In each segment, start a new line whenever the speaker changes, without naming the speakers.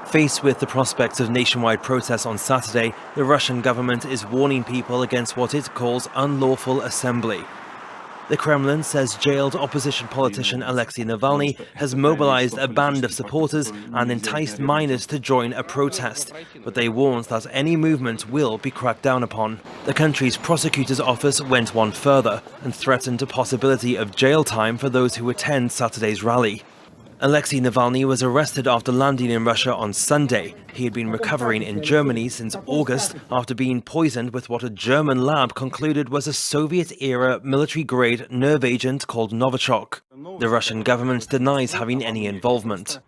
Faced with the prospects of nationwide protests on Saturday, the Russian government is warning people against what it calls unlawful assembly. The Kremlin says jailed opposition politician Alexei Navalny has mobilized a band of supporters and enticed minors to join a protest, but they warned that any movement will be cracked down upon. The country's prosecutor's office went one further and threatened a possibility of jail time for those who attend Saturday's rally. Alexei Navalny was arrested after landing in Russia on Sunday. He had been recovering in Germany since August after being poisoned with what a German lab concluded was a Soviet-era military-grade nerve agent called Novichok. The Russian government denies having any involvement.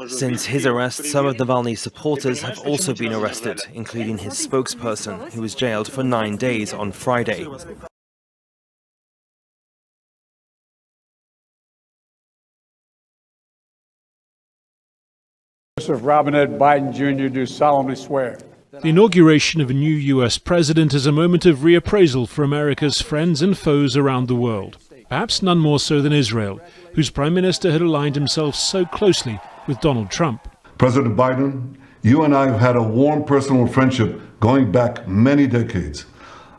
Since his arrest, some of Navalny's supporters have also been arrested, including his spokesperson, who was jailed for 9 days on Friday.
Of Robert Biden Jr. do solemnly swear.
The inauguration of a new US president is a moment of reappraisal for America's friends and foes around the world. Perhaps none more so than Israel, whose prime minister had aligned himself so closely with Donald Trump.
President Biden, you and I have had a warm personal friendship going back many decades.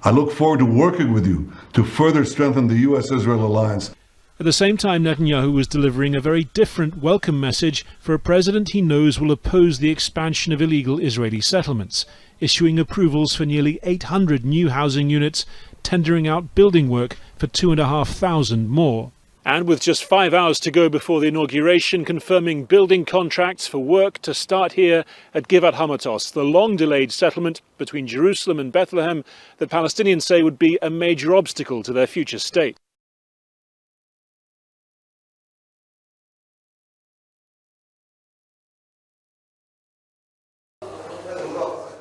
I look forward to working with you to further strengthen the US-Israel alliance.
At the same time, Netanyahu was delivering a very different welcome message for a president he knows will oppose the expansion of illegal Israeli settlements, issuing approvals for nearly 800 new housing units, tendering out building work for 2,500 more. And with just 5 hours to go before the inauguration, confirming building contracts for work to start here at Givat Hamatos, the long-delayed settlement between Jerusalem and Bethlehem that Palestinians say would be a major obstacle to their future state.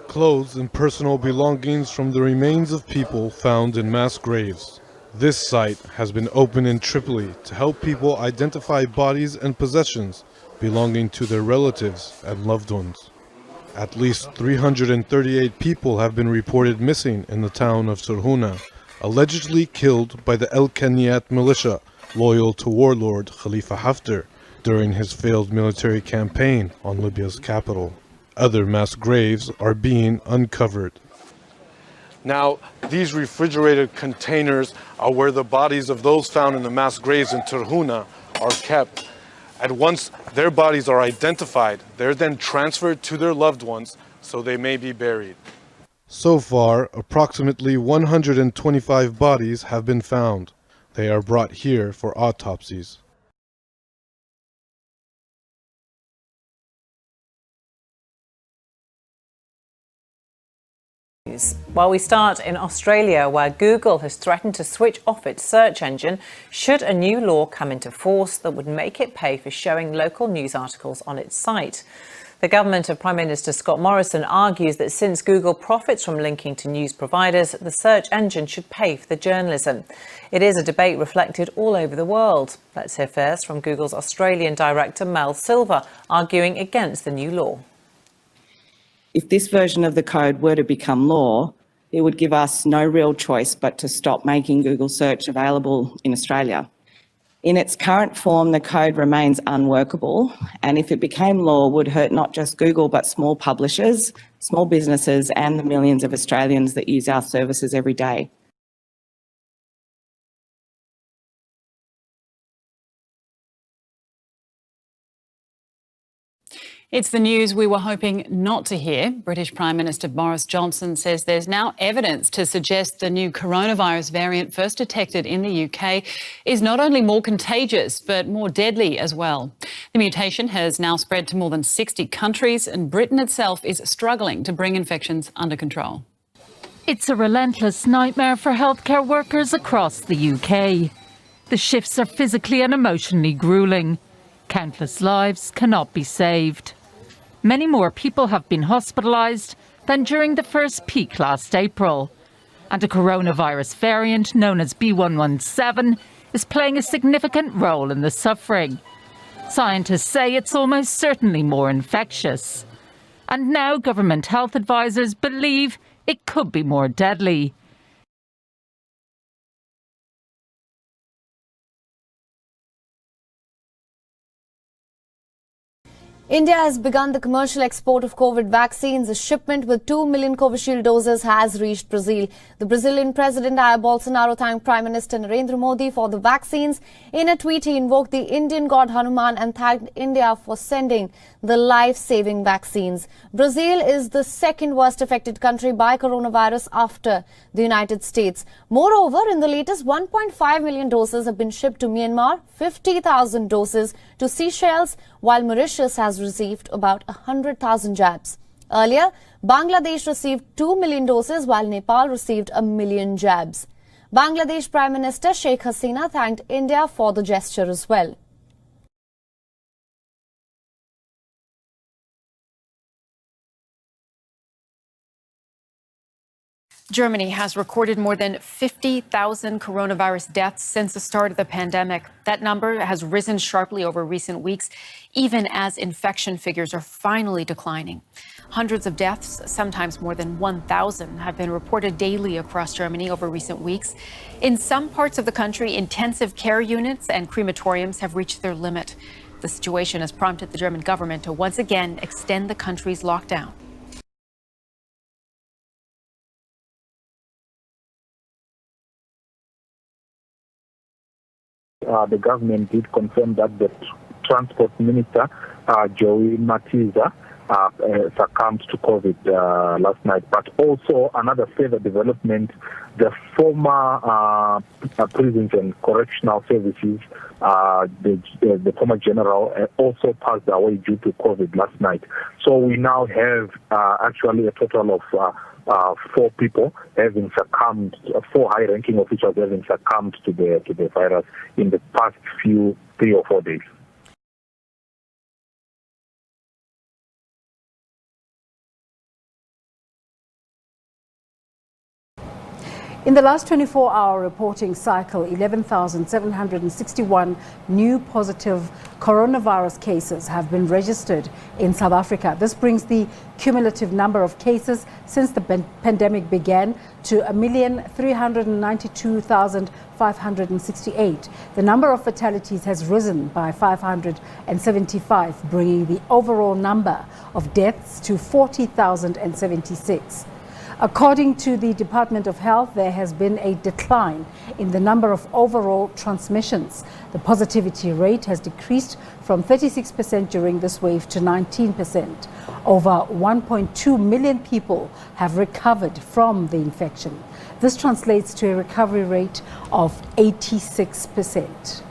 Clothes and personal belongings from the remains of people found in mass graves. This site has been opened in Tripoli to help people identify bodies and possessions belonging to their relatives and loved ones. At least 338 people have been reported missing in the town of Surhuna, allegedly killed by the El Keniyat militia loyal to warlord Khalifa Haftar during his failed military campaign on Libya's capital. Other mass graves are being uncovered. Now, these refrigerated containers are where the bodies of those found in the mass graves in Turhuna are kept. And once their bodies are identified, they're then transferred to their loved ones so they may be buried. So far, approximately 125 bodies have been found. They are brought here for autopsies.
Well, we start in Australia, where Google has threatened to switch off its search engine should a new law come into force that would make it pay for showing local news articles on its site. The government of Prime Minister Scott Morrison argues that since Google profits from linking to news providers, the search engine should pay for the journalism. It is a debate reflected all over the world. Let's hear first from Google's Australian director, Mel Silver, arguing against the new law.
If this version of the code were to become law, it would give us no real choice but to stop making Google Search available in Australia. In its current form, the code remains unworkable, and if it became law, would hurt not just Google but small publishers, small businesses and the millions of Australians that use our services every day.
It's the news we were hoping not to hear. British Prime Minister Boris Johnson says there's now evidence to suggest the new coronavirus variant first detected in the UK is not only more contagious, but more deadly as well. The mutation has now spread to more than 60 countries, and Britain itself is struggling to bring infections under control.
It's a relentless nightmare for healthcare workers across the UK. The shifts are physically and emotionally gruelling. Countless lives cannot be saved. Many more people have been hospitalised than during the first peak last April. And a coronavirus variant known as B117 is playing a significant role in the suffering. Scientists say it's almost certainly more infectious. And now government health advisors believe it could be more deadly.
India has begun the commercial export of COVID vaccines. A shipment with 2 million Covishield doses has reached Brazil. The Brazilian President Jair Bolsonaro thanked Prime Minister Narendra Modi for the vaccines. In a tweet, he invoked the Indian god Hanuman and thanked India for sending the life-saving vaccines. Brazil is the second worst affected country by coronavirus after the United States. Moreover, in the latest 1.5 million doses have been shipped to Myanmar, 50,000 doses to Seychelles, while Mauritius has received about 100,000 jabs. Earlier, Bangladesh received 2 million doses while Nepal received 1 million jabs. Bangladesh Prime Minister Sheikh Hasina thanked India for the gesture as well.
Germany has recorded more than 50,000 coronavirus deaths since the start of the pandemic. That number has risen sharply over recent weeks, even as infection figures are finally declining. Hundreds of deaths, sometimes more than 1,000, have been reported daily across Germany over recent weeks. In some parts of the country, intensive care units and crematoriums have reached their limit. The situation has prompted the German government to once again extend the country's lockdown.
The government did confirm that the transport minister, Joey Matiza, succumbed to COVID last night. But also another further development, the former prisons and correctional services, the former general, also passed away due to COVID last night. So we now have actually a total of 4 people having succumbed, 4 high-ranking officials having succumbed to the virus in the past 3 or 4 days.
In the last 24-hour reporting cycle, 11,761 new positive coronavirus cases have been registered in South Africa. This brings the cumulative number of cases since the pandemic began to 1,392,568. The number of fatalities has risen by 575, bringing the overall number of deaths to 40,076. According to the Department of Health, there has been a decline in the number of overall transmissions. The positivity rate has decreased from 36% during this wave to 19%. Over 1.2 million people have recovered from the infection. This translates to a recovery rate of 86%.